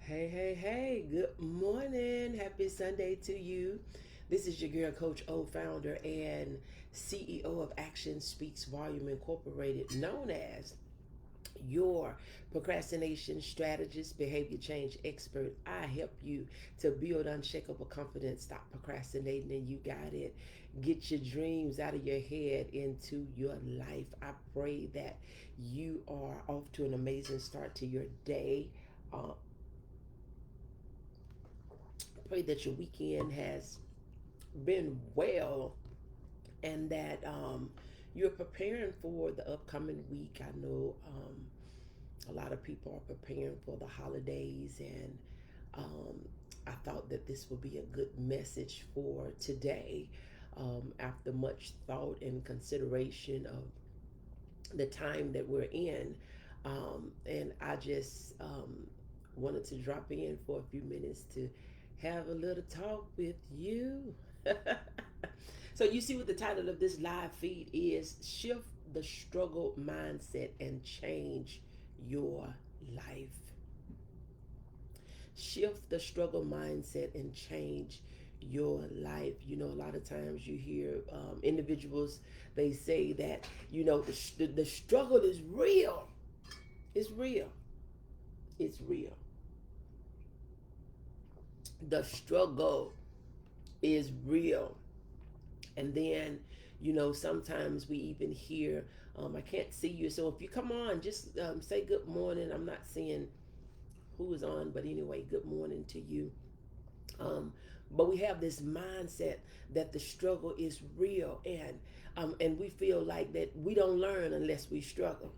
Hey, hey, hey, good morning. Happy Sunday to you. This is your girl, Coach O, founder and CEO of Action Speaks Volume Incorporated, known as your procrastination strategist, behavior change expert. I help you to build unshakable confidence, stop procrastinating, and you got it. Get your dreams out of your head into your life. I pray that you are off to an amazing start to your day. Uh, Pray that your weekend has been well and that you're preparing for the upcoming week. I know a lot of people are preparing for the holidays, and I thought that this would be a good message for today after much thought and consideration of the time that we're in. And I just wanted to drop in for a few minutes to have a little talk with you. So, you see what the title of this live feed is: Shift the Struggle Mindset and Change Your Life. Shift the struggle mindset and change your life. You know, a lot of times you hear individuals, they say that, you know, the struggle is real. It's real. It's real. The struggle is real. And then, you know, sometimes we even hear, I can't see you. So if you come on, just say good morning. I'm not seeing who is on, but anyway, good morning to you. But we have this mindset that the struggle is real, and we feel like that we don't learn unless we struggle.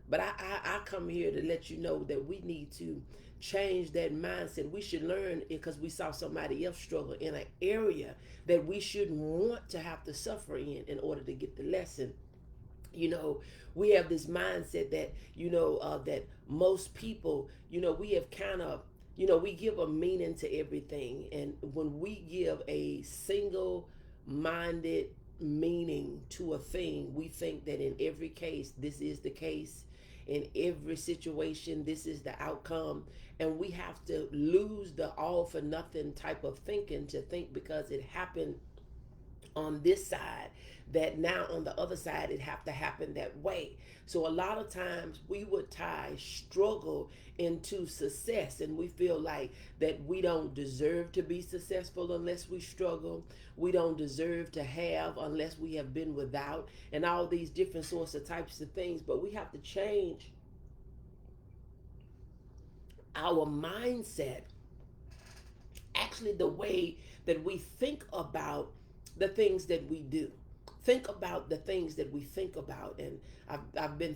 But I come here to let you know that we need to change that mindset. We should learn it because we saw somebody else struggle in an area that we shouldn't want to have to suffer in order to get the lesson. You know, we have this mindset that, that most people, we have kind of, we give a meaning to everything. And when we give a single minded meaning to a thing, we think that in every case this is the case, in every situation this is the outcome. And we have to lose the all for nothing type of thinking to think because it happened on this side that now on the other side it have to happen that way. So a lot of times we would tie struggle into success, and we feel like that we don't deserve to be successful unless we struggle. We don't deserve to have unless we have been without, and all these different sorts of types of things. But we have to change our mindset, actually the way that we think about the things that we do. Think about the things that we think about. And I've been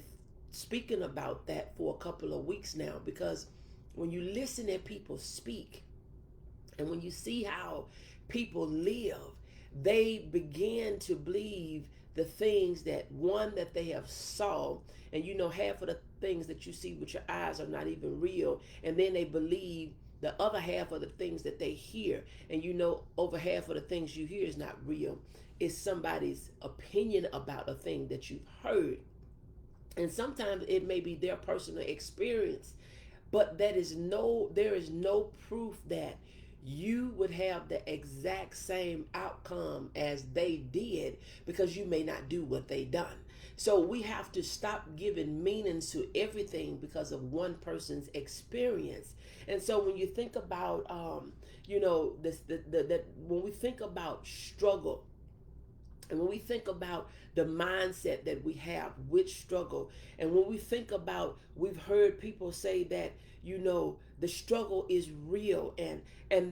speaking about that for a couple of weeks now, because when you listen at people speak and when you see how people live, they begin to believe the things that one that they have saw. And half of the things that you see with your eyes are not even real, and then they believe the other half of the things that they hear. And over half of the things you hear is not real. It's somebody's opinion about a thing that you've heard. And sometimes it may be their personal experience, but there is no proof that you would have the exact same outcome as they did, because you may not do what they done. So we have to stop giving meanings to everything because of one person's experience. And so when you think about that when we think about struggle, and when we think about the mindset that we have with struggle, and when we think about, we've heard people say that, the struggle is real, and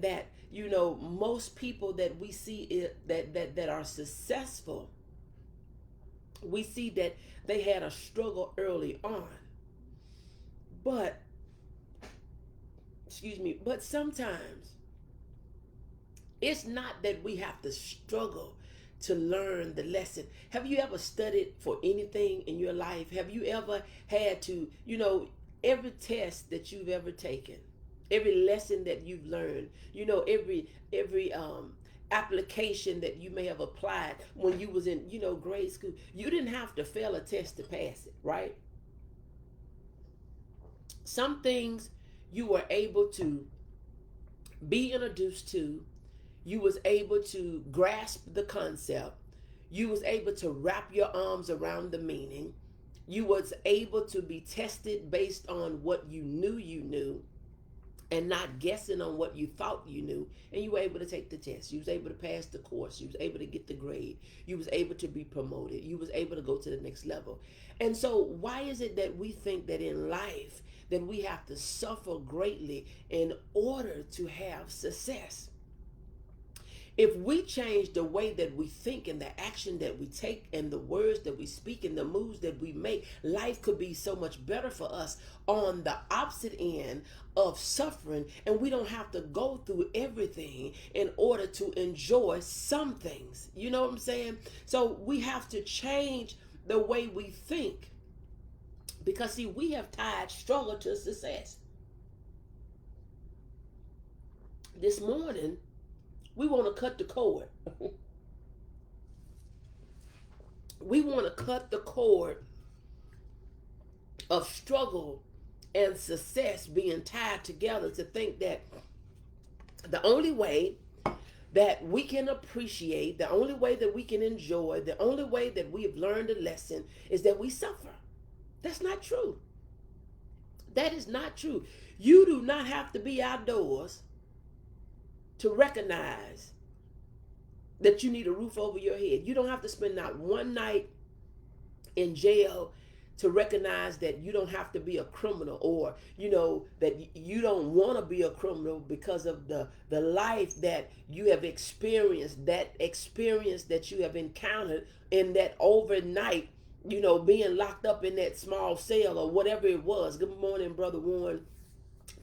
that, most people that we see that are successful, we see that they had a struggle early on. But, but sometimes it's not that we have to struggle to learn the lesson. Have you ever studied for anything in your life? Have you ever had to, every test that you've ever taken, every lesson that you've learned, every application that you may have applied when you was in, grade school, you didn't have to fail a test to pass it, right? Some things you were able to be introduced to, you was able to grasp the concept, you was able to wrap your arms around the meaning, you was able to be tested based on what you knew, and not guessing on what you thought you knew, and you were able to take the test, you was able to pass the course, you was able to get the grade, you was able to be promoted, you was able to go to the next level. And so why is it that we think that in life that we have to suffer greatly in order to have success? If we change the way that we think and the action that we take and the words that we speak and the moves that we make, life could be so much better for us on the opposite end of suffering, and we don't have to go through everything in order to enjoy some things. You know what I'm saying? So we have to change the way we think, because see, we have tied struggle to success. This morning, we want to cut the cord. We want to cut the cord of struggle and success being tied together, to think that the only way that we can appreciate, the only way that we can enjoy, the only way that we have learned a lesson is that we suffer. That's not true. That is not true. You do not have to be outdoors to recognize that you need a roof over your head. You don't have to spend not one night in jail to recognize that you don't have to be a criminal, or that you don't want to be a criminal because of the life that you have experienced, that experience that you have encountered in that overnight, being locked up in that small cell or whatever it was. Good morning, Brother Warren.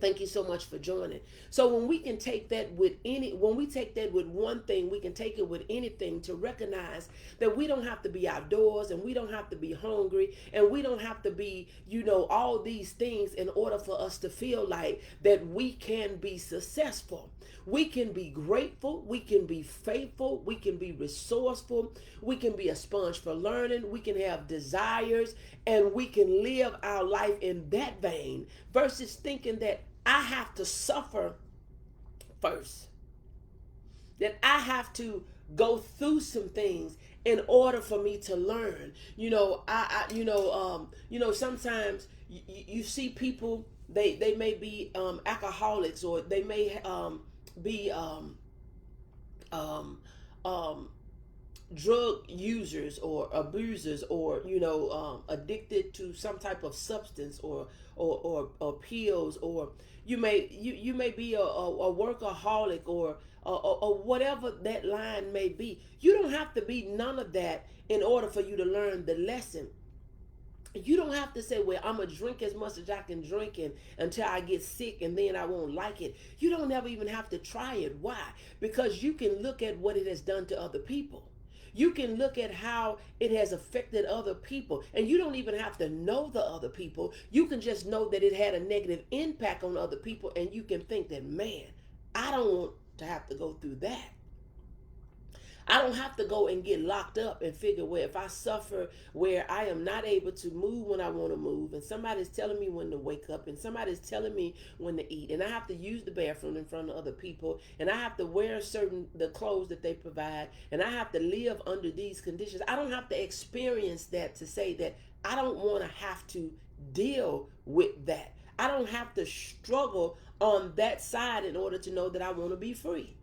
Thank you so much for joining. So when we can take that with when we take that with one thing, we can take it with anything, to recognize that we don't have to be outdoors, and we don't have to be hungry, and we don't have to be, all these things in order for us to feel like that we can be successful. We can be grateful, we can be faithful, we can be resourceful, we can be a sponge for learning, we can have desires, and we can live our life in that vein, versus thinking that I have to suffer first, that I have to go through some things in order for me to learn. Sometimes you see people, they may be alcoholics, or they may be drug users or abusers, or addicted to some type of substance, or pills, or you may be a workaholic, or whatever that line may be. You don't have to be none of that in order for you to learn the lesson. You don't have to say, well, I'm going to drink as much as I can drink until I get sick, and then I won't like it. You don't ever even have to try it. Why? Because you can look at what it has done to other people. You can look at how it has affected other people, and you don't even have to know the other people. You can just know that it had a negative impact on other people, and you can think that, man, I don't want to have to go through that. I don't have to go and get locked up and figure, well, if I suffer where I am not able to move when I want to move, and somebody's telling me when to wake up, and somebody's telling me when to eat, and I have to use the bathroom in front of other people, and I have to wear the clothes that they provide, and I have to live under these conditions. I don't have to experience that to say that I don't want to have to deal with that. I don't have to struggle on that side in order to know that I want to be free.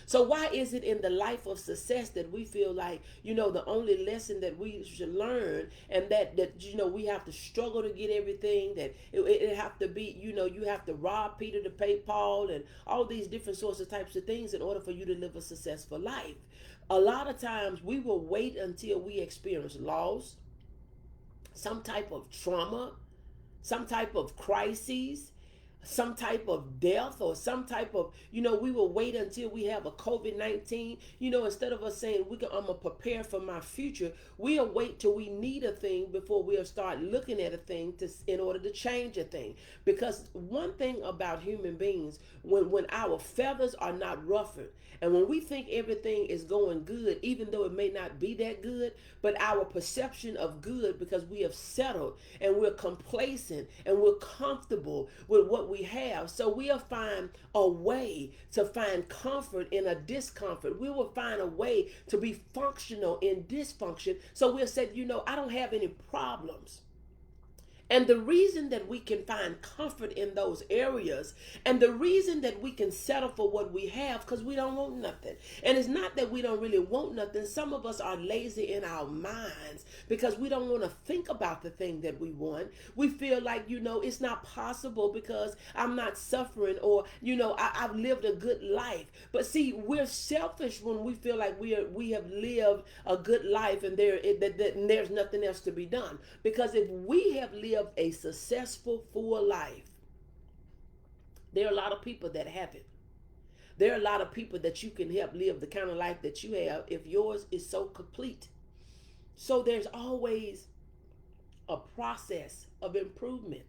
So why is it in the life of success that we feel like, the only lesson that we should learn, and that we have to struggle to get everything, that it have to be, you have to rob Peter to pay Paul, and all these different sorts of types of things in order for you to live a successful life? A lot of times we will wait until we experience loss, some type of trauma, some type of crises, some type of death or some type of, we will wait until we have a COVID-19. Instead of us saying I'm gonna prepare for my future, we'll wait till we need a thing before we'll start looking at a thing in order to change a thing. Because one thing about human beings, when our feathers are not ruffled, and when we think everything is going good, even though it may not be that good, but our perception of good, because we have settled and we're complacent and we're comfortable with what we have. So we'll find a way to find comfort in a discomfort. We will find a way to be functional in dysfunction. So we'll say, I don't have any problems. And the reason that we can find comfort in those areas, and the reason that we can settle for what we have, because we don't want nothing. And it's not that we don't really want nothing. Some of us are lazy in our minds because we don't want to think about the thing that we want. We feel like, it's not possible because I'm not suffering, or, I've lived a good life. But see, we're selfish when we feel like we have lived a good life and there's nothing else to be done. Because if we have lived a successful, full life, there are a lot of people that haven't. There are a lot of people that you can help live the kind of life that you have if yours is so complete. So there's always a process of improvement.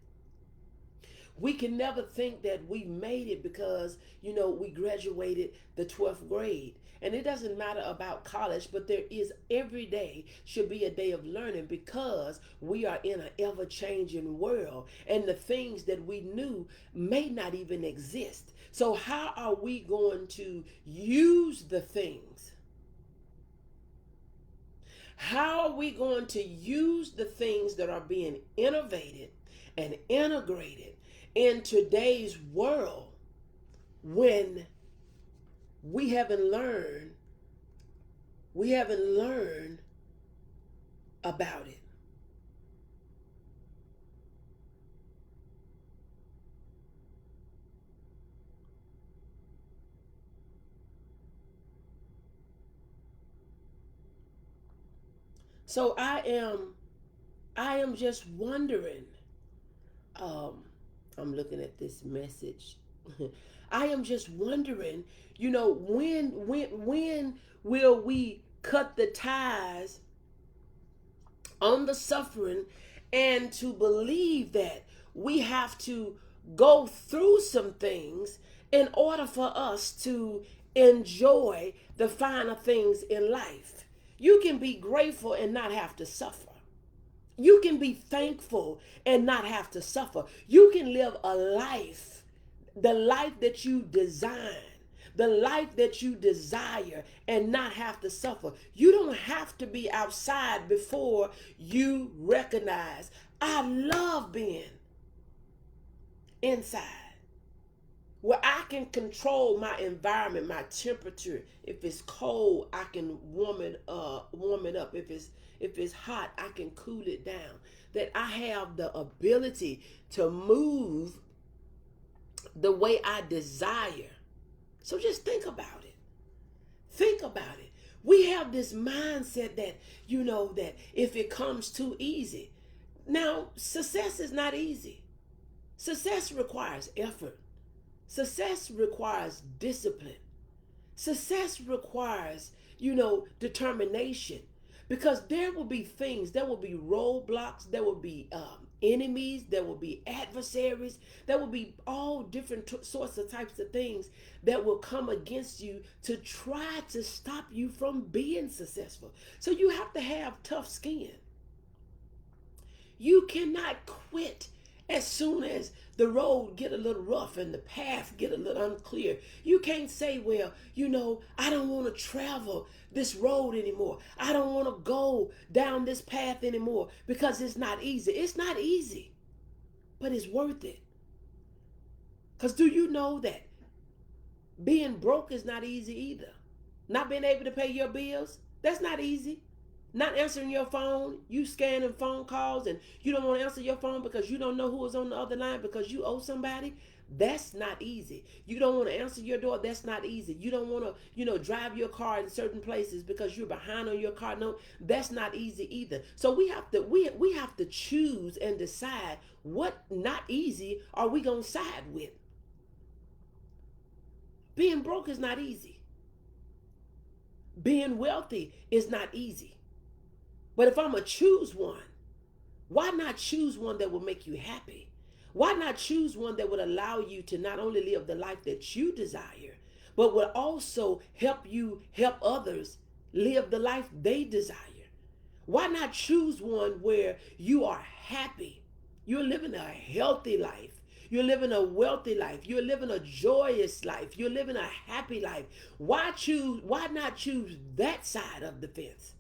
We can never think that we made it because, we graduated the 12th grade. And it doesn't matter about college, but there is, every day should be a day of learning, because we are in an ever-changing world and the things that we knew may not even exist. So how are we going to use the things? How are we going to use the things that are being innovated and integrated in today's world when we haven't learned about it? So I am just wondering. I'm looking at this message. I am just wondering, when will we cut the ties on the suffering, and to believe that we have to go through some things in order for us to enjoy the finer things in life. You can be grateful and not have to suffer. You can be thankful and not have to suffer. You can live a life, the life that you design, the life that you desire, and not have to suffer. You don't have to be outside before you recognize, I love being inside, where I can control my environment, my temperature. If it's cold, I can warm it up. If it's hot, I can cool it down. That I have the ability to move the way I desire. So just think about it. Think about it. We have this mindset that, that if it comes too easy. Now, success is not easy. Success requires effort. Success requires discipline. Success requires, determination. Because there will be things, there will be roadblocks, there will be enemies, there will be adversaries, there will be all different sorts of types of things that will come against you to try to stop you from being successful. So you have to have tough skin. You cannot quit as soon as the road get a little rough and the path get a little unclear. You can't say, well, I don't want to travel this road anymore. I don't want to go down this path anymore because it's not easy. It's not easy, but it's worth it. Because do you know that being broke is not easy either? Not being able to pay your bills, that's not easy. Not answering your phone, you scanning phone calls, and you don't want to answer your phone because you don't know who is on the other line because you owe somebody. That's not easy. You don't want to answer your door. That's not easy. You don't want to, drive your car in certain places because you're behind on your car. No, that's not easy either. So we have to choose and decide what not easy are we gonna side with. Being broke is not easy. Being wealthy is not easy. But if I'm going to choose one, why not choose one that will make you happy? Why not choose one that would allow you to not only live the life that you desire, but will also help you help others live the life they desire? Why not choose one where you are happy? You're living a healthy life. You're living a wealthy life. You're living a joyous life. You're living a happy life. Why not choose that side of the fence?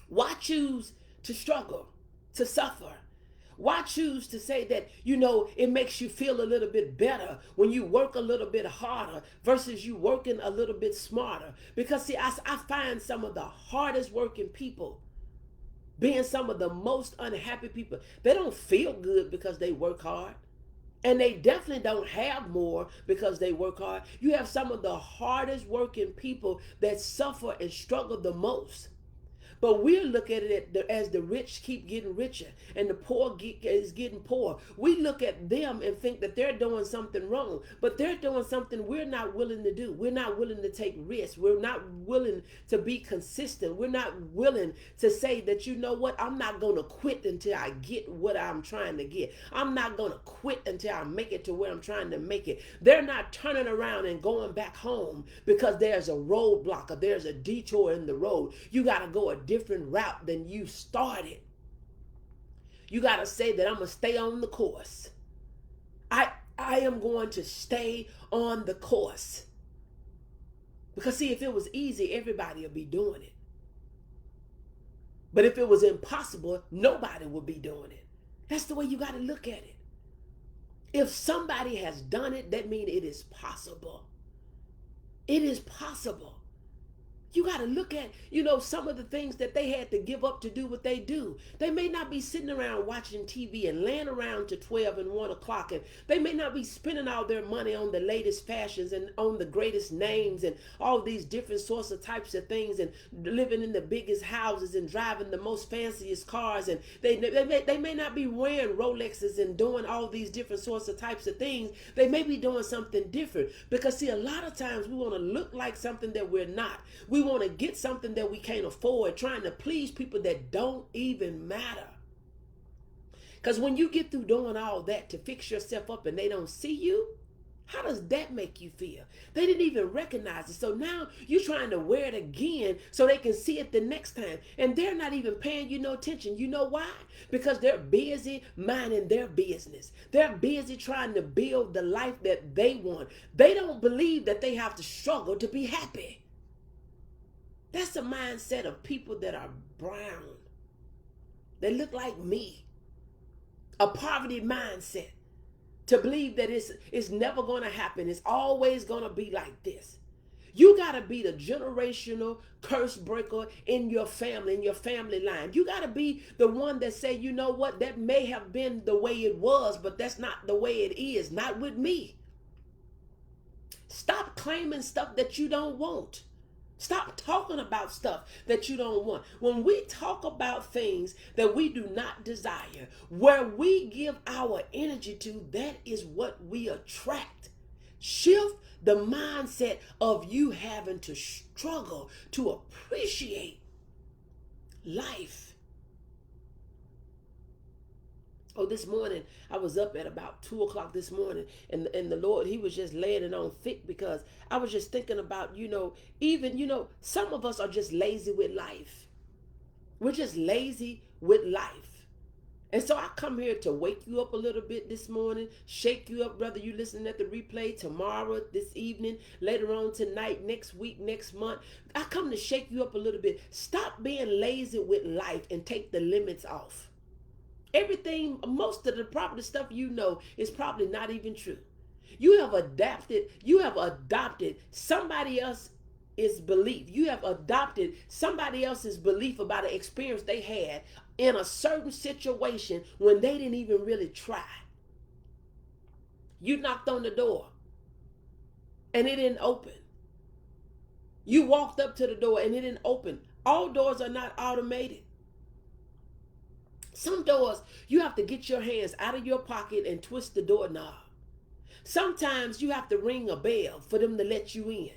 Why choose to struggle, to suffer? Why choose to say that, it makes you feel a little bit better when you work a little bit harder versus you working a little bit smarter? Because, see, I find some of the hardest working people being some of the most unhappy people. They don't feel good because they work hard. And they definitely don't have more because they work hard. You have some of the hardest working people that suffer and struggle the most. But we're looking at it as the rich keep getting richer and the poor is getting poor. We look at them and think that they're doing something wrong, but they're doing something we're not willing to do. We're not willing to take risks. We're not willing to be consistent. We're not willing to say that, you know what, I'm not going to quit until I get what I'm trying to get. I'm not going to quit until I make it to where I'm trying to make it. They're not turning around and going back home because there's a roadblock or there's a detour in the road. You got to go a different route than you started. You got to say that I'm going to stay on the course. I am going to stay on the course. Because, see, if it was easy, everybody would be doing it. But if it was impossible, nobody would be doing it. That's the way you got to look at it. If somebody has done it, that means it is possible. It is possible. You got to look at, some of the things that they had to give up to do what they do. They may not be sitting around watching TV and laying around to 12 and 1 o'clock. And they may not be spending all their money on the latest fashions and on the greatest names and all these different sorts of types of things and living in the biggest houses and driving the most fanciest cars. And they may not be wearing Rolexes and doing all these different sorts of types of things. They may be doing something different because, see, a lot of times we want to look like something that we're not. We want to get something that we can't afford, trying to please people that don't even matter. Because when you get through doing all that to fix yourself up and they don't see you, how does that make you feel? They didn't even recognize it. So now you're trying to wear it again so they can see it the next time. And they're not even paying you no attention. You know why? Because they're busy minding their business. They're busy trying to build the life that they want. They don't believe that they have to struggle to be happy. That's a mindset of people that are brown. They look like me. A poverty mindset. To believe that it's never going to happen. It's always going to be like this. You got to be the generational curse breaker in your family line. You got to be the one that say, you know what, that may have been the way it was, but that's not the way it is. Not with me. Stop claiming stuff that you don't want. Stop talking about stuff that you don't want. When we talk about things that we do not desire, where we give our energy to, that is what we attract. Shift the mindset of you having to struggle to appreciate life. Oh, this morning, I was up at about 2 o'clock this morning, and the Lord, he was just laying it on thick because I was just thinking about, some of us are just lazy with life. We're just lazy with life. And so I come here to wake you up a little bit this morning, shake you up, brother. You listening at the replay tomorrow, this evening, later on tonight, next week, next month. I come to shake you up a little bit. Stop being lazy with life and take the limits off. Everything, most of the stuff is probably not even true. You have adopted somebody else is belief. You have adopted somebody else's belief about an experience they had in a certain situation when they didn't even really try. You knocked on the door and it didn't open. You walked up to the door and it didn't open. All doors are not automated. Some doors, you have to get your hands out of your pocket and twist the doorknob. Sometimes you have to ring a bell for them to let you in.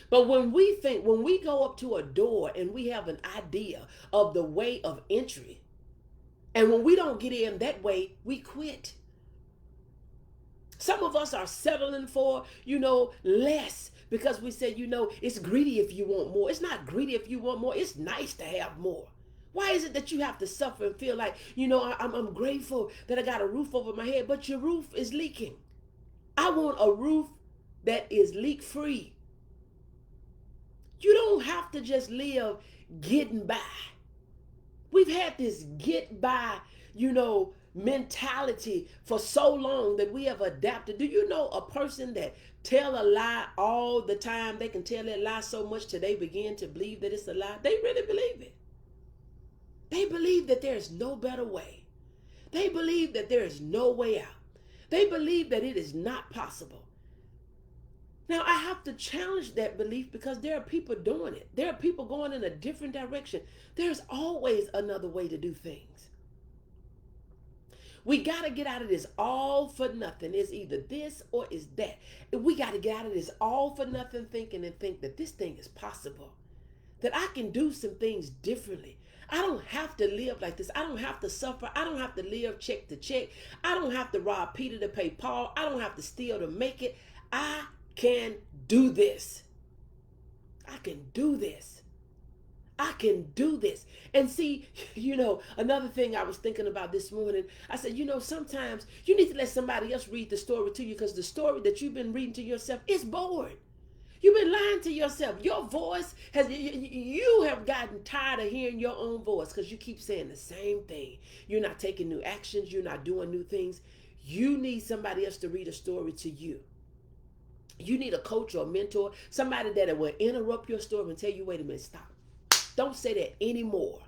But when we go up to a door and we have an idea of the way of entry, and when we don't get in that way, we quit. Some of us are settling for, less because we say, it's greedy if you want more. It's not greedy if you want more. It's nice to have more. Why is it that you have to suffer and feel like, I'm grateful that I got a roof over my head, but your roof is leaking? I want a roof that is leak free. You don't have to just live getting by. We've had this get by, mentality for so long that we have adapted. Do you know a person that tell a lie all the time? They can tell that lie so much till they begin to believe that it's a lie. They really believe it. They believe that there's no better way. They believe that there is no way out. They believe that it is not possible. Now, I have to challenge that belief because there are people doing it. There are people going in a different direction. There's always another way to do things. We got to get out of this all for nothing. It's either this or it's that. We got to get out of this all for nothing thinking and think that this thing is possible, that I can do some things differently. I don't have to live like this. I don't have to suffer. I don't have to live check to check. I don't have to rob Peter to pay Paul. I don't have to steal to make it. I can do this. I can do this. I can do this. And see, another thing I was thinking about this morning, I said, sometimes you need to let somebody else read the story to you because the story that you've been reading to yourself is boring. You've been lying to yourself. Your voice you have gotten tired of hearing your own voice because you keep saying the same thing. You're not taking new actions. You're not doing new things. You need somebody else to read a story to you. You need a coach or a mentor, somebody that will interrupt your story and tell you, wait a minute, stop. Don't say that anymore.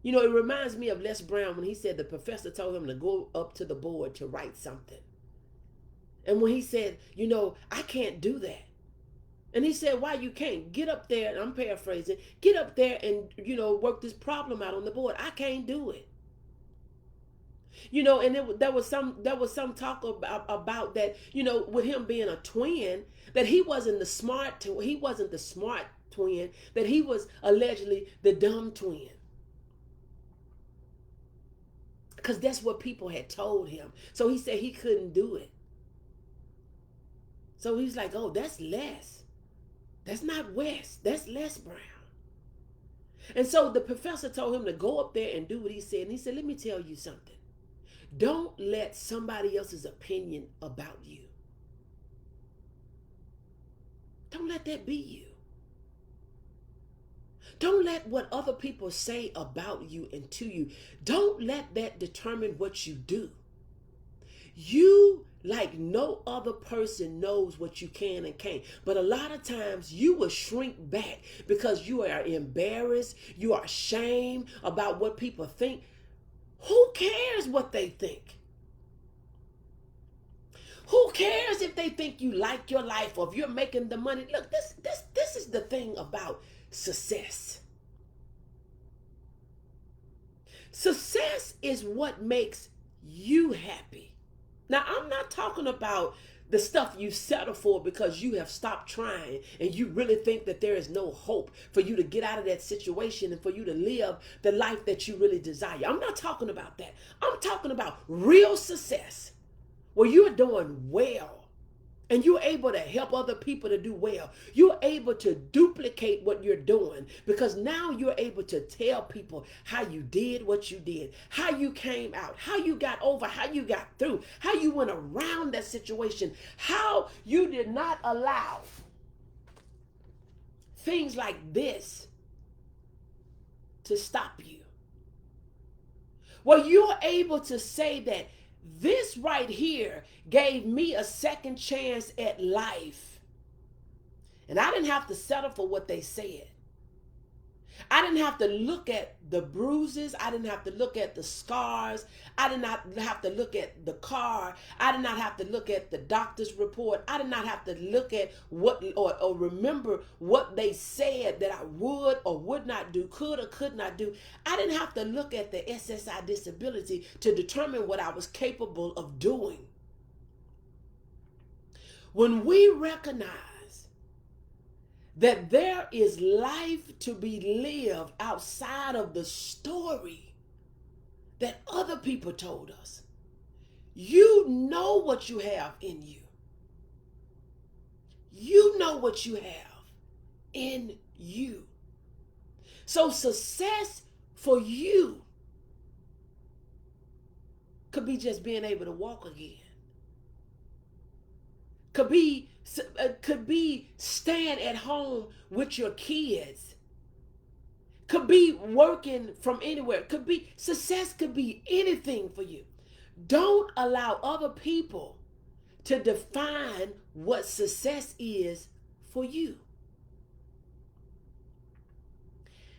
It reminds me of Les Brown when he said the professor told him to go up to the board to write something. And when he said, I can't do that. And he said, why you can't? Get up there, and I'm paraphrasing, get up there and, work this problem out on the board. I can't do it. And there was some talk about that, with him being a twin, that he wasn't the smart twin, that he was allegedly the dumb twin. Because that's what people had told him. So he said he couldn't do it. So he's like, oh, that's Les. That's not Wes. That's Les Brown. And so the professor told him to go up there and do what he said. And he said, let me tell you something. Don't let somebody else's opinion about you. Don't let that be you. Don't let what other people say about you and to you, don't let that determine what you do. You, like no other person, knows what you can and can't. But a lot of times you will shrink back because you are embarrassed. You are ashamed about what people think. Who cares what they think? Who cares if they think you like your life or if you're making the money? Look, this is the thing about success. Success is what makes you happy. Now, I'm not talking about the stuff you settle for because you have stopped trying and you really think that there is no hope for you to get out of that situation and for you to live the life that you really desire. I'm not talking about that. I'm talking about real success where you're doing well and you're able to help other people to do well. You're able to duplicate what you're doing because now you're able to tell people how you did what you did, how you came out, how you got over, how you got through, how you went around that situation, how you did not allow things like this to stop you. Well, you're able to say that this right here gave me a second chance at life. And I didn't have to settle for what they said. I didn't have to look at the bruises. I didn't have to look at the scars. I did not have to look at the car. I did not have to look at the doctor's report. I did not have to look at what or remember what they said that I would or would not do, could or could not do. I didn't have to look at the SSI disability to determine what I was capable of doing. When we recognize that there is life to be lived outside of the story that other people told us, you know what you have in you. You know what you have in you. So success for you could be just being able to walk again. Could be staying at home with your kids. Could be working from anywhere. Success could be anything for you. Don't allow other people to define what success is for you.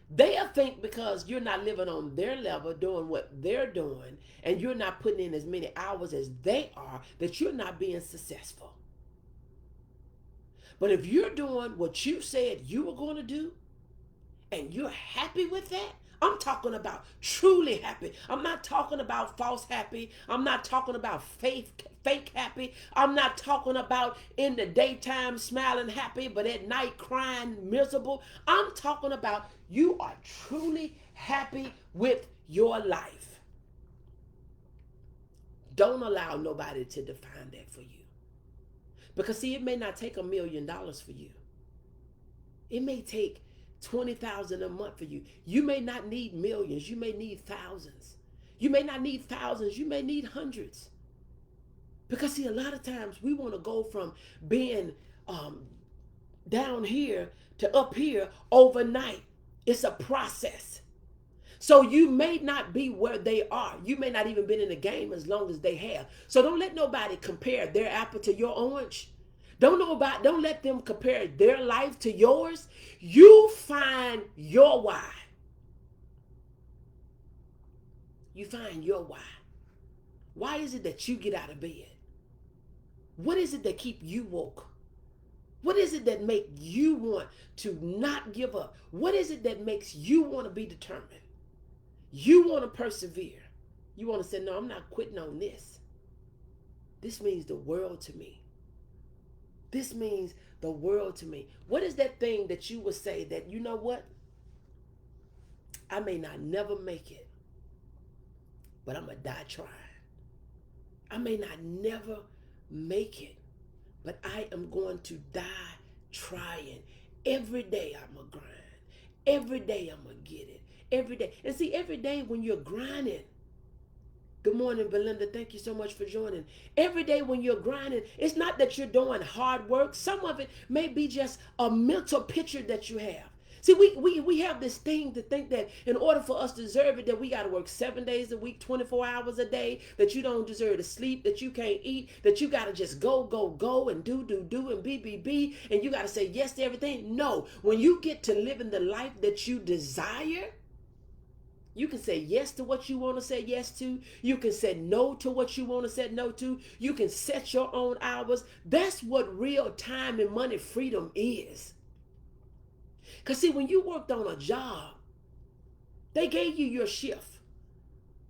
They'll think because you're not living on their level, doing what they're doing, and you're not putting in as many hours as they are, that you're not being successful. But if you're doing what you said you were going to do, and you're happy with that, I'm talking about truly happy. I'm not talking about false happy. I'm not talking about fake happy. I'm not talking about in the daytime smiling happy, but at night crying miserable. I'm talking about you are truly happy with your life. Don't allow nobody to define that for you. Because see, it may not take $1 million for you. It may take $20,000 a month for you. You may not need millions. You may need thousands. You may not need thousands. You may need hundreds. Because see, a lot of times we want to go from being down here to up here overnight. It's a process. So you may not be where they are. You may not even been in the game as long as they have. So don't let nobody compare their apple to your orange. Don't let them compare their life to yours. You find your why. You find your why. Why is it that you get out of bed? What is it that keep you woke? What is it that make you want to not give up? What is it that makes you want to be determined? You want to persevere. You want to say, no, I'm not quitting on this. This means the world to me. This means the world to me. What is that thing that you would say that, you know what? I may not never make it, but I'm going to die trying. I may not never make it, but I am going to die trying. Every day I'm going to grind. Every day I'm going to get it. Every day. And see, every day when you're grinding, good morning, Belinda. Thank you so much for joining. Every day when you're grinding, it's not that you're doing hard work. Some of it may be just a mental picture that you have. See, we have this thing to think that in order for us to deserve it, that we got to work 7 days a week, 24 hours a day, that you don't deserve to sleep, that you can't eat, that you got to just go and do and be, and you got to say yes to everything. No, when you get to living the life that you desire, you can say yes to what you want to say yes to. You can say no to what you want to say no to. You can set your own hours. That's what real time and money freedom is. Because see, when you worked on a job, they gave you your shift.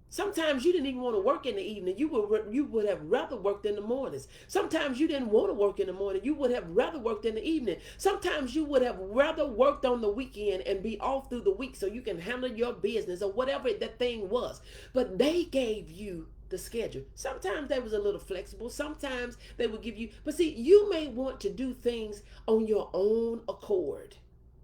Sometimes you didn't even want to work in the evening. You would have rather worked in the mornings. Sometimes you didn't want to work in the morning. You would have rather worked in the evening. Sometimes you would have rather worked on the weekend and be off through the week so you can handle your business or whatever that thing was. But they gave you the schedule. Sometimes they was a little flexible. Sometimes they would give you, but see, you may want to do things on your own accord.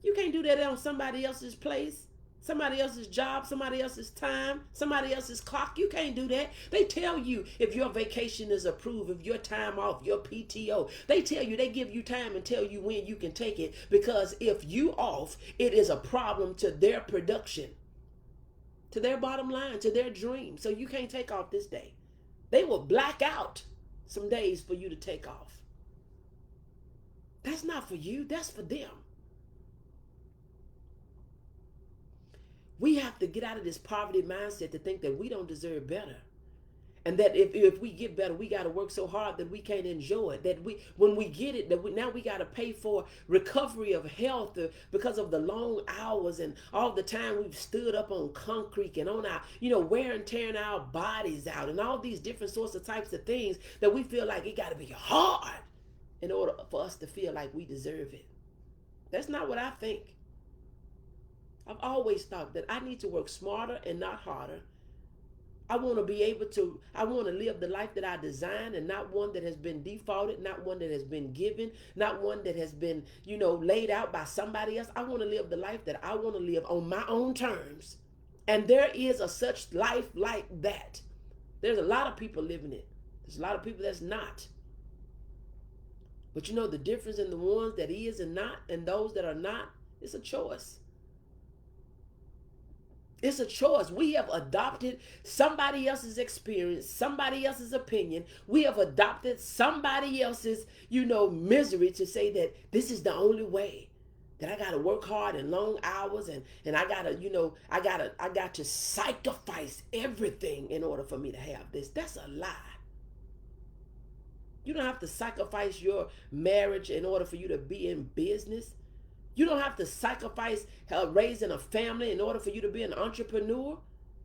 You can't do that on somebody else's place. Somebody else's job, somebody else's time, somebody else's clock. You can't do that. They tell you if your vacation is approved, if your time off, your PTO. They tell you, they give you time and tell you when you can take it, because if you off, it is a problem to their production, to their bottom line, to their dream. So you can't take off this day. They will black out some days for you to take off. That's not for you. That's for them. We have to get out of this poverty mindset to think that we don't deserve better. And that if we get better, we got to work so hard that we can't enjoy it. That when we get it, now we got to pay for recovery of health because of the long hours and all the time we've stood up on concrete and on our, wear and tearing our bodies out and all these different sorts of types of things that we feel like it got to be hard in order for us to feel like we deserve it. That's not what I think. I've always thought that I need to work smarter and not harder. I want to live the life that I designed and not one that has been defaulted, not one that has been given, not one that has been, laid out by somebody else. I want to live the life that I want to live on my own terms. And there is a such life like that. There's a lot of people living it. There's a lot of people that's not. But the difference in the ones that is and not and those that are not, it's a choice. It's a choice. We have adopted somebody else's experience, somebody else's opinion. We have adopted somebody else's, misery to say that this is the only way, that I got to work hard and long hours and I got to, I got to sacrifice everything in order for me to have this. That's a lie. You don't have to sacrifice your marriage in order for you to be in business. You don't have to sacrifice raising a family in order for you to be an entrepreneur.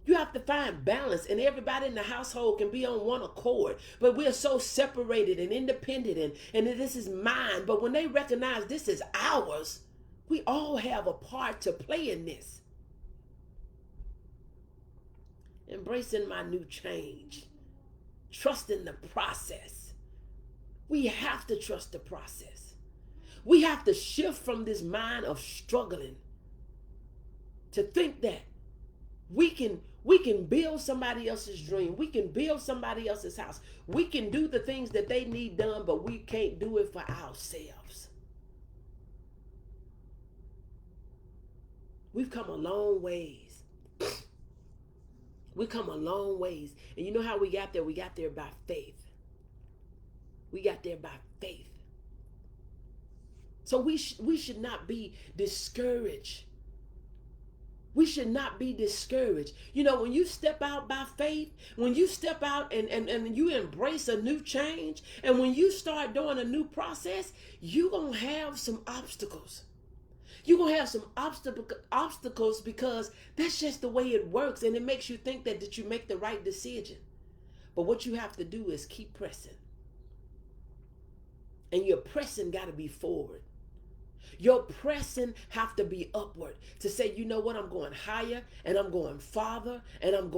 You have to find balance, and everybody in the household can be on one accord. But we're so separated and independent, and this is mine. But when they recognize this is ours, we all have a part to play in this. Embracing my new change, trusting the process. We have to trust the process. We have to shift from this mind of struggling to think that we can build somebody else's dream. We can build somebody else's house. We can do the things that they need done, but we can't do it for ourselves. We've come a long ways. We've come a long ways. And you know how we got there? We got there by faith. We got there by faith. So we should not be discouraged. We should not be discouraged. When you step out by faith, when you step out and you embrace a new change, and when you start doing a new process, you're going to have some obstacles. You're going to have some obstacles because that's just the way it works, and it makes you think that you make the right decision. But what you have to do is keep pressing. And your pressing got to be forward. Your pressing have to be upward to say, you know what, I'm going higher and I'm going farther and I am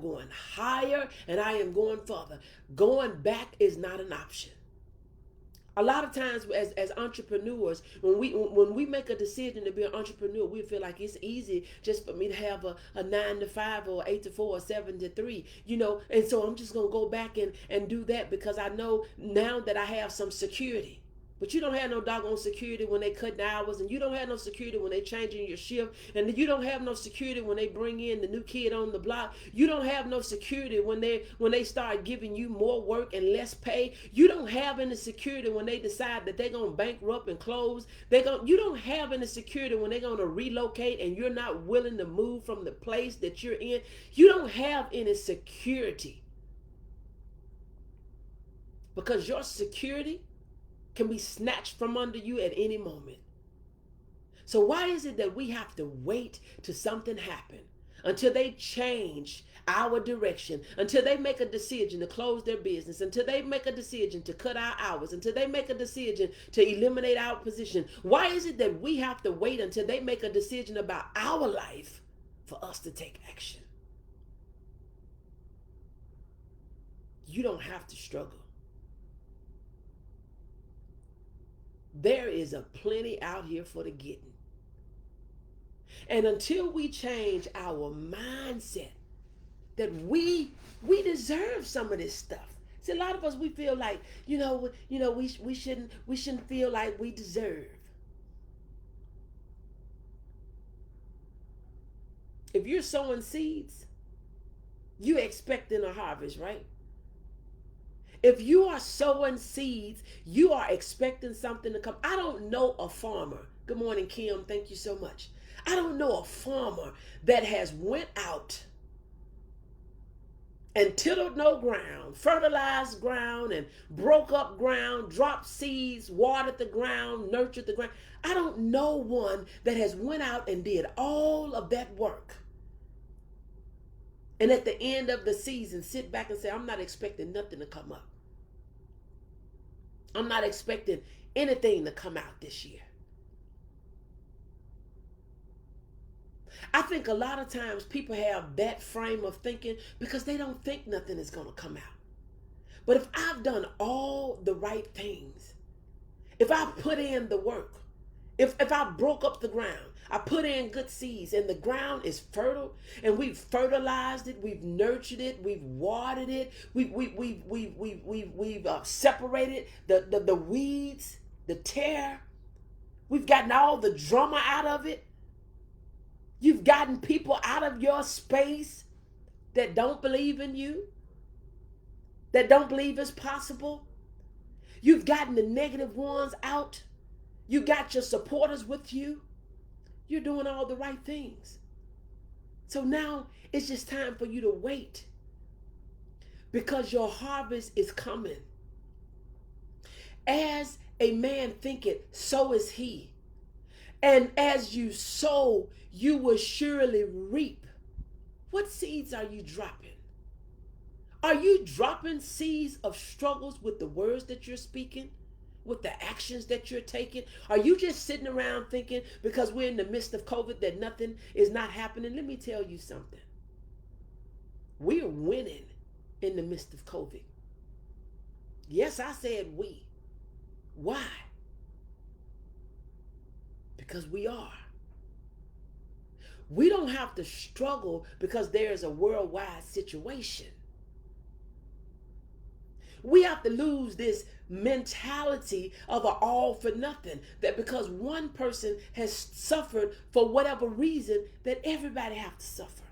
going higher and I am going further. Going back is not an option. A lot of times as entrepreneurs, when we make a decision to be an entrepreneur, we feel like it's easy just for me to have a 9 to 5 or 8 to 4 or 7 to 3, and so I'm just going to go back and do that because I know now that I have some security. But you don't have no doggone security when they cut the hours, and you don't have no security when they changing your shift, and you don't have no security when they bring in the new kid on the block. You don't have no security when they start giving you more work and less pay. You don't have any security when they decide that they're gonna bankrupt and close. You don't have any security when they're gonna relocate and you're not willing to move from the place that you're in. You don't have any security because your security can be snatched from under you at any moment. So why is it that we have to wait till something happen, until they change our direction, until they make a decision to close their business, until they make a decision to cut our hours, until they make a decision to eliminate our position? Why is it that we have to wait until they make a decision about our life for us to take action? You don't have to struggle. There is a plenty out here for the getting. And until we change our mindset that we deserve some of this stuff. See, a lot of us, we feel like, we shouldn't feel like we deserve. If you're sowing seeds, you're expecting a harvest, right? If you are sowing seeds, you are expecting something to come. I don't know a farmer. Good morning, Kim. Thank you so much. I don't know a farmer that has went out and tilled no ground, fertilized ground, and broke up ground, dropped seeds, watered the ground, nurtured the ground. I don't know one that has went out and did all of that work. And at the end of the season, sit back and say, I'm not expecting nothing to come up. I'm not expecting anything to come out this year. I think a lot of times people have that frame of thinking because they don't think nothing is going to come out. But if I've done all the right things, if I put in the work, if I broke up the ground, I put in good seeds and the ground is fertile and we've fertilized it, we've nurtured it, we've watered it, we've separated the weeds, the tear, we've gotten all the drama out of it. You've gotten people out of your space that don't believe in you, that don't believe it's possible. You've gotten the negative ones out. You got your supporters with you. You're doing all the right things. So now it's just time for you to wait because your harvest is coming. As a man thinketh, so is he. And as you sow, you will surely reap. What seeds are you dropping? Are you dropping seeds of struggles with the words that you're speaking? With the actions that you're taking? Are you just sitting around thinking because we're in the midst of COVID that nothing is not happening? Let me tell you something. We're winning in the midst of COVID. Yes, I said we. Why? Because we are. We don't have to struggle because there's a worldwide situation. We have to lose this mentality of an all for nothing, that because one person has suffered for whatever reason, that everybody have to suffer.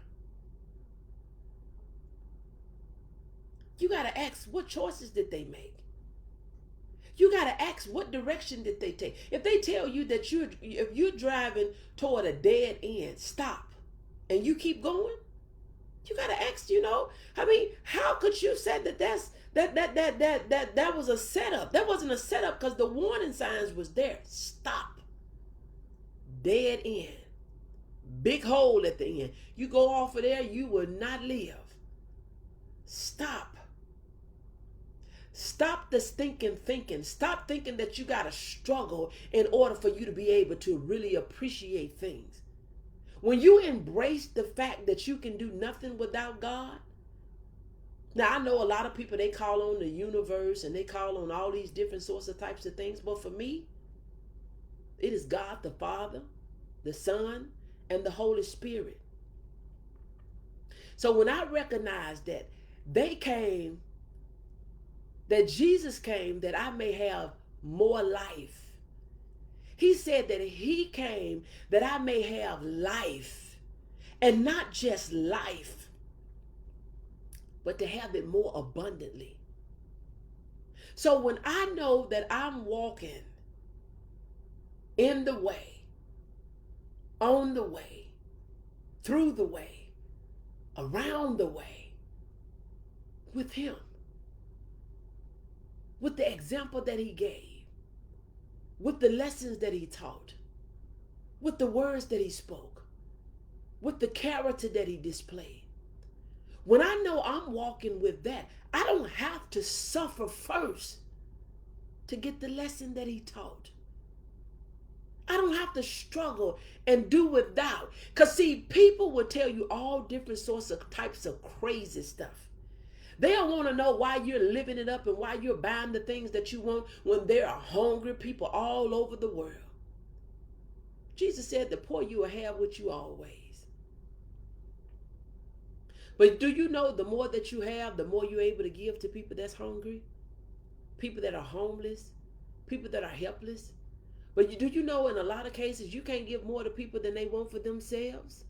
You got to ask, what choices did they make? You got to ask, what direction did they take? If they tell you that if you're driving toward a dead end, stop, and you keep going, you got to ask, I mean, how could you say that was a setup? That wasn't a setup because the warning signs was there. Stop. Dead end. Big hole at the end. You go off of there, you will not live. Stop. Stop the stinking thinking. Stop thinking that you got to struggle in order for you to be able to really appreciate things. When you embrace the fact that you can do nothing without God. Now, I know a lot of people, they call on the universe and they call on all these different sorts of types of things. But for me, it is God the Father, the Son, and the Holy Spirit. So when I recognize that that Jesus came that I may have more life. He said that he came that I may have life, and not just life, but to have it more abundantly. So when I know that I'm walking in the way, on the way, through the way, around the way, with him, with the example that he gave, with the lessons that he taught, with the words that he spoke, with the character that he displayed. When I know I'm walking with that, I don't have to suffer first to get the lesson that he taught. I don't have to struggle and do without. Because see, people will tell you all different sorts of types of crazy stuff. They don't want to know why you're living it up and why you're buying the things that you want when there are hungry people all over the world. Jesus said, the poor you will have with you always. But do you know the more that you have, the more you're able to give to people that's hungry, people that are homeless, people that are helpless? But do you know in a lot of cases you can't give more to people than they want for themselves?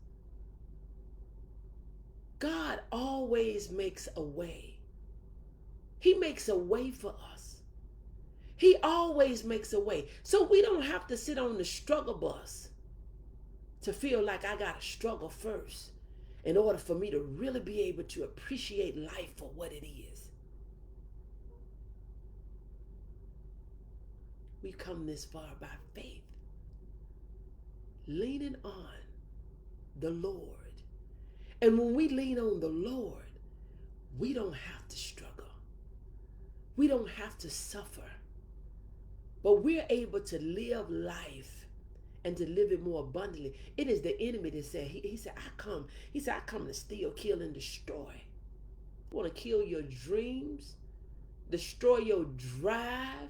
God always makes a way. He makes a way for us. He always makes a way. So we don't have to sit on the struggle bus to feel like I got to struggle first in order for me to really be able to appreciate life for what it is. We've come this far by faith, leaning on the Lord. And when we lean on the Lord, we don't have to struggle. We don't have to suffer. But we're able to live life and to live it more abundantly. It is the enemy that said, he said, I come to steal, kill, and destroy. I want to kill your dreams, destroy your drive.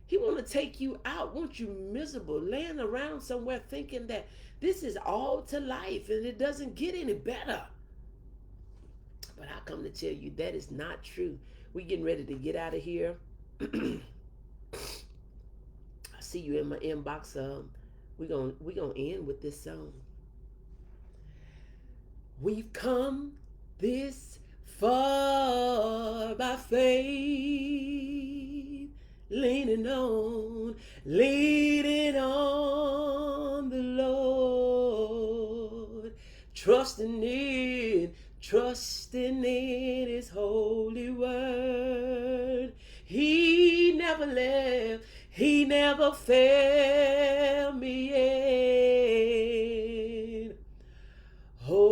He want to take you out, want you miserable, laying around somewhere thinking that this is all to life and it doesn't get any better. But I come to tell you that is not true. We're getting ready to get out of here. I see you in my inbox. We're gonna end with this song. We've come this far by faith, leaning on the Lord, trusting in His holy word. He never left, He never failed me yet. Oh,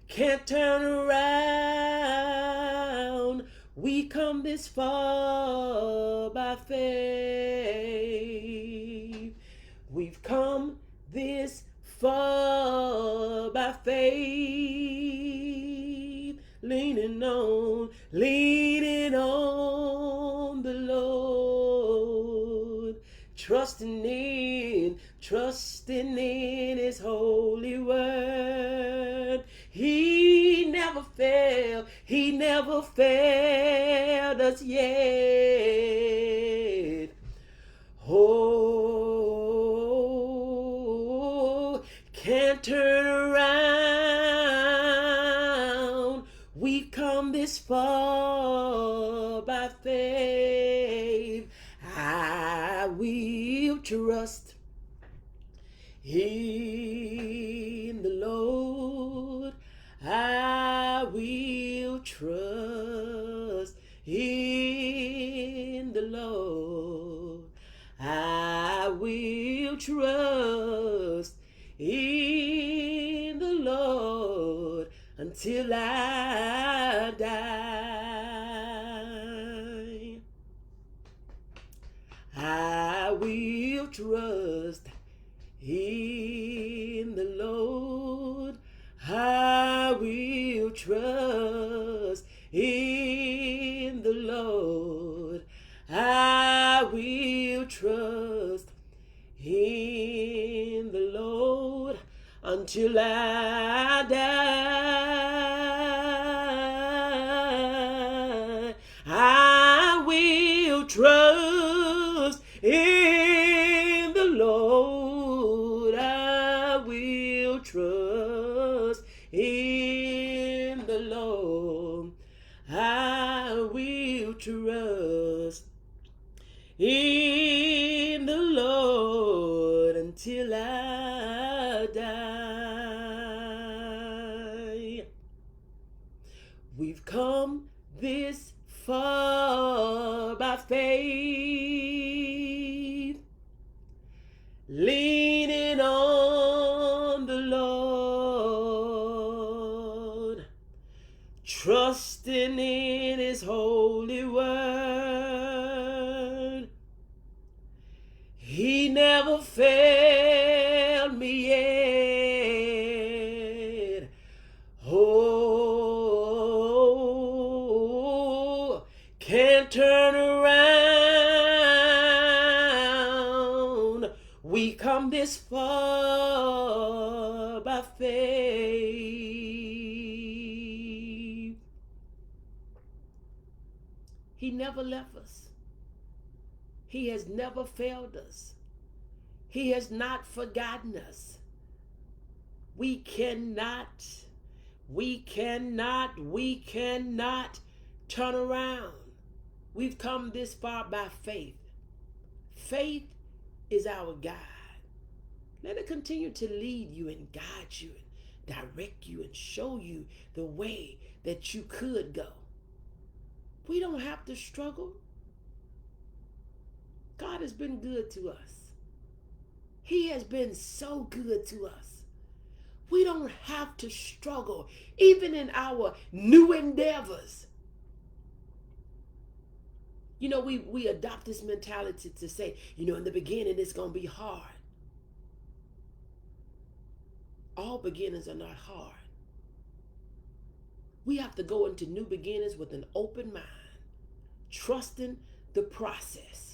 can't turn around. We come this far by faith. We've come this far by faith, leaning on the Lord, trusting in His holy word. He never failed us yet. Oh, can't turn around. We come this far by faith. I will trust in the Lord. I will trust in the Lord. I will trust in the Lord until I die. I will trust in the Lord. I will trust in the Lord. I will trust in the Lord until I die. I will trust in the Lord. I will trust in the Lord. I will trust in the Lord until I die. We've come this far by faith, leaning on the Lord, trusting in His holy word. He never failed me yet. Oh, can't turn around. We come this far by faith. He never left us. He has never failed us. He has not forgotten us. We cannot We cannot turn around. We've come this far by faith. Faith is our guide. Let it continue to lead you and guide you and direct you and show you the way that you could go. We don't have to struggle. God has been good to us. He has been so good to us. We don't have to struggle, even in our new endeavors. You know, we adopt this mentality to say, in the beginning it's going to be hard. All beginnings are not hard. We have to go into new beginnings with an open mind, trusting the process.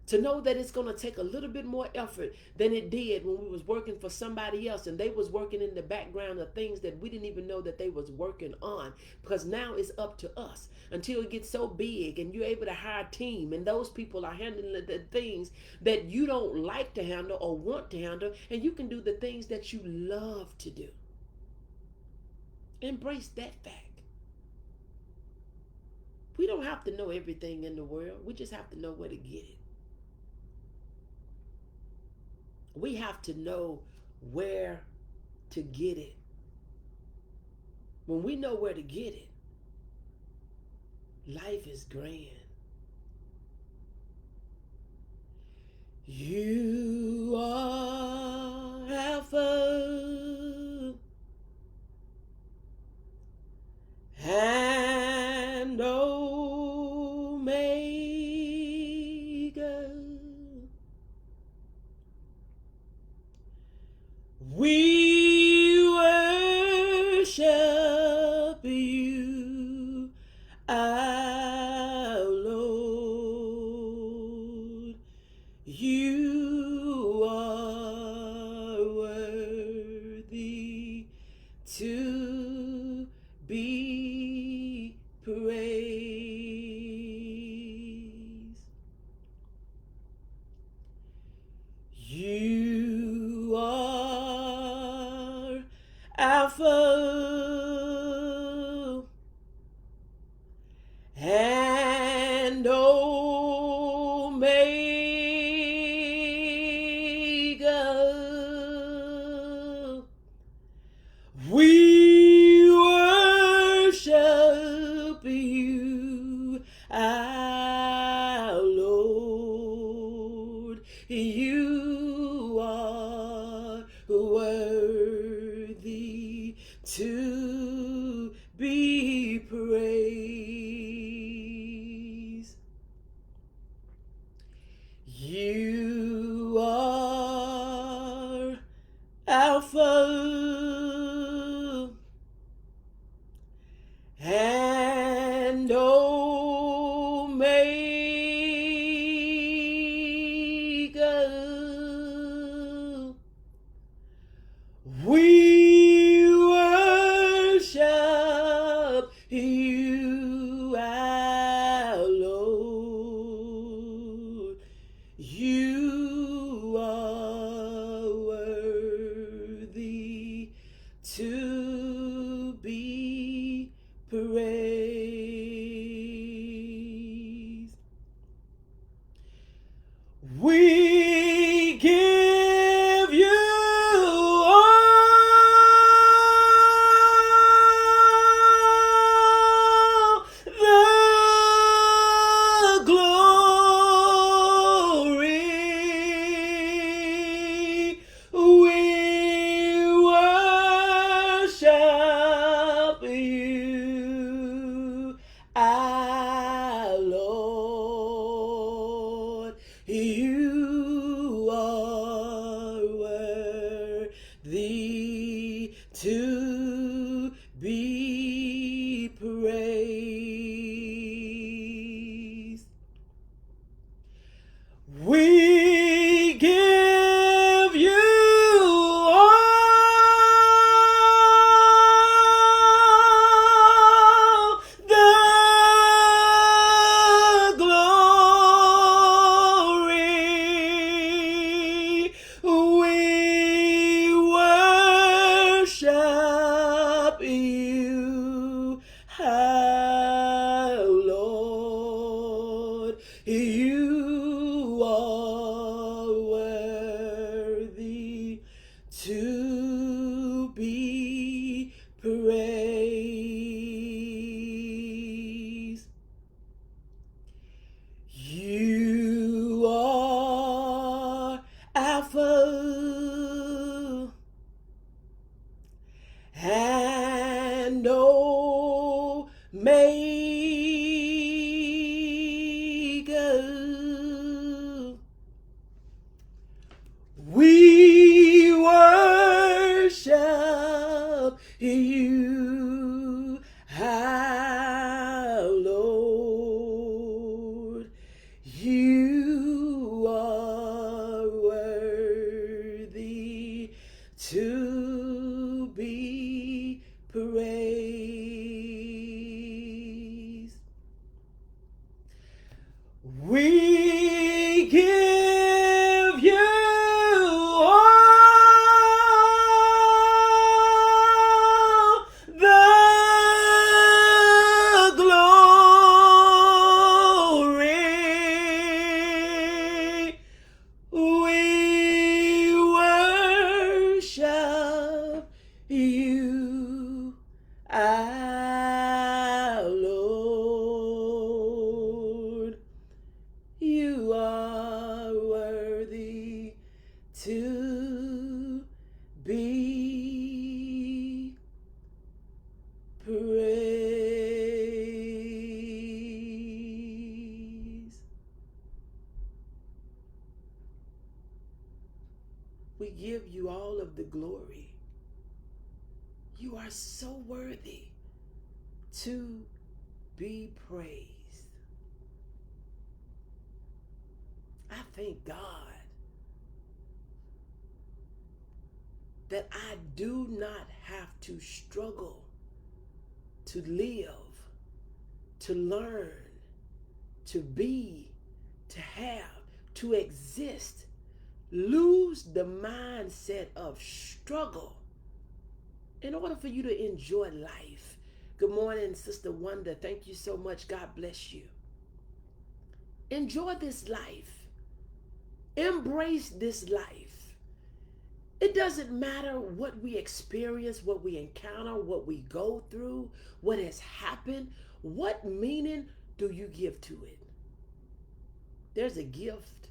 To know that it's going to take a little bit more effort than it did when we was working for somebody else and they was working in the background of things that we didn't even know that they was working on, because now it's up to us until it gets so big and you're able to hire a team and those people are handling the things that you don't like to handle or want to handle, and you can do the things that you love to do. Embrace that fact. We don't have to know everything in the world. We just have to know where to get it. We have to know where to get it. When we know where to get it, life is grand. You are Alpha and Omega. We worship you, our Lord. You are worthy to be praised. You are Alpha and Omega. We worship you, our Lord. You are worthy to be praised. go. We worship you, our Lord. You are worthy to be praised. We give you all the glory. We worship you, our Lord. You are worthy to be praised. We give you all of the glory. You are so worthy to be praised. I thank God that I do not have to struggle to live, to learn, to be, to have, to exist. Lose the mindset of struggle in order for you to enjoy life. Good morning, Sister Wanda. Thank you so much. God bless you. Enjoy this life. Embrace this life. It doesn't matter what we experience, what we encounter, what we go through, what has happened. What meaning do you give to it? There's a gift.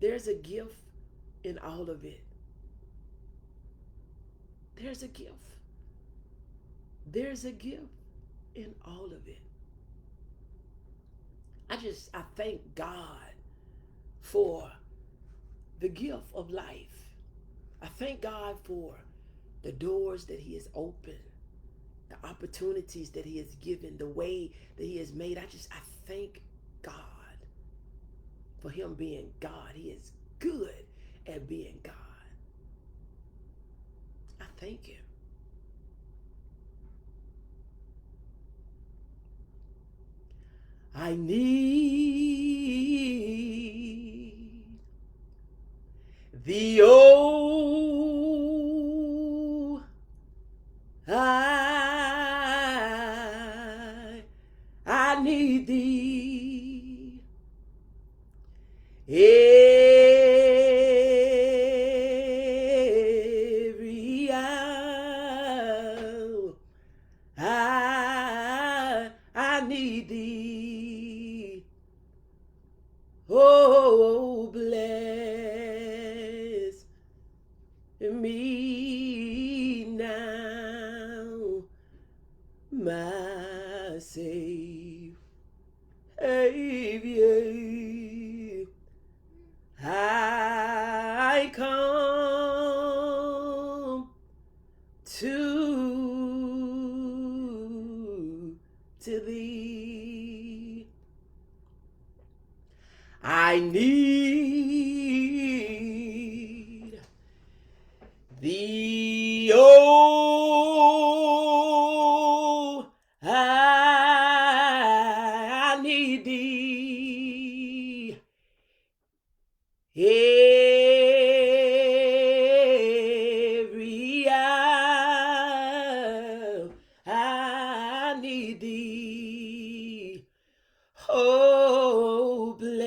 There's a gift in all of it. There's a gift. There's a gift in all of it. I thank God for the gift of life. I thank God for the doors that He has opened, the opportunities that He has given, the way that He has made. I thank God for Him being God. He is good at being God. I thank Him. I need Thee, oh, I need Thee every hour. I need Thee. Oh, bless me now, my Savior. I come to Thee. I need Thee, oh, I need Thee every hour. I need Thee. Oh, bless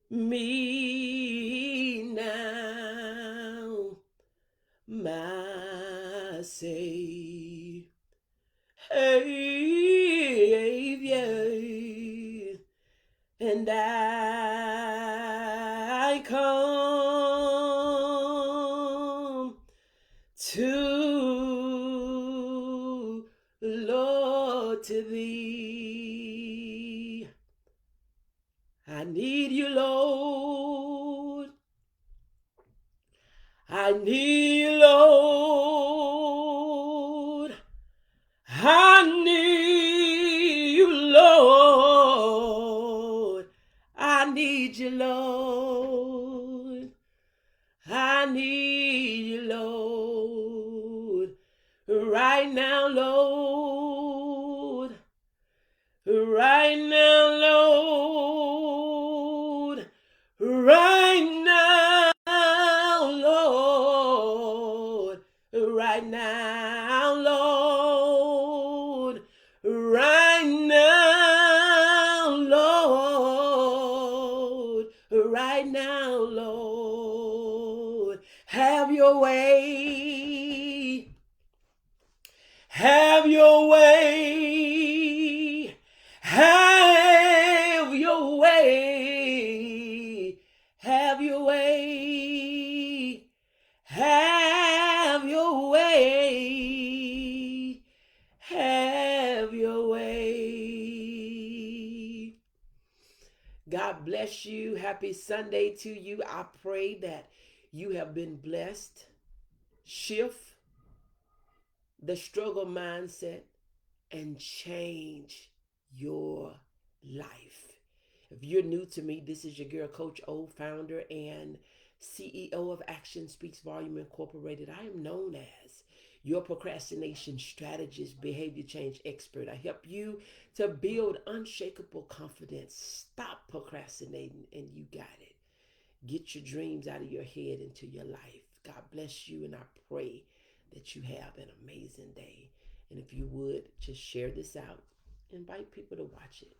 me now, my Savior. And I come to Lord, to thee. I need you, Lord. I need you, Lord. I need you, Lord. I need you, Lord. I need you, Lord. Right now, Lord. Right now, Lord. Right now, Lord. Right now, Lord. Right now, Lord. Right now, Lord. Have your way. Have your way. Have your way. Have your way. Have your way. Have your way. God bless you. Happy Sunday to you. I pray that you have been blessed. Shift the struggle mindset and change your life. If you're new to me, this is your girl, Coach O, founder and CEO of Action Speaks Volume Incorporated. I am known as your procrastination strategist, behavior change expert. I help you to build unshakable confidence. Stop procrastinating, and you got it. Get your dreams out of your head into your life. God bless you, and I pray that you have an amazing day. And if you would, just share this out. Invite people to watch it.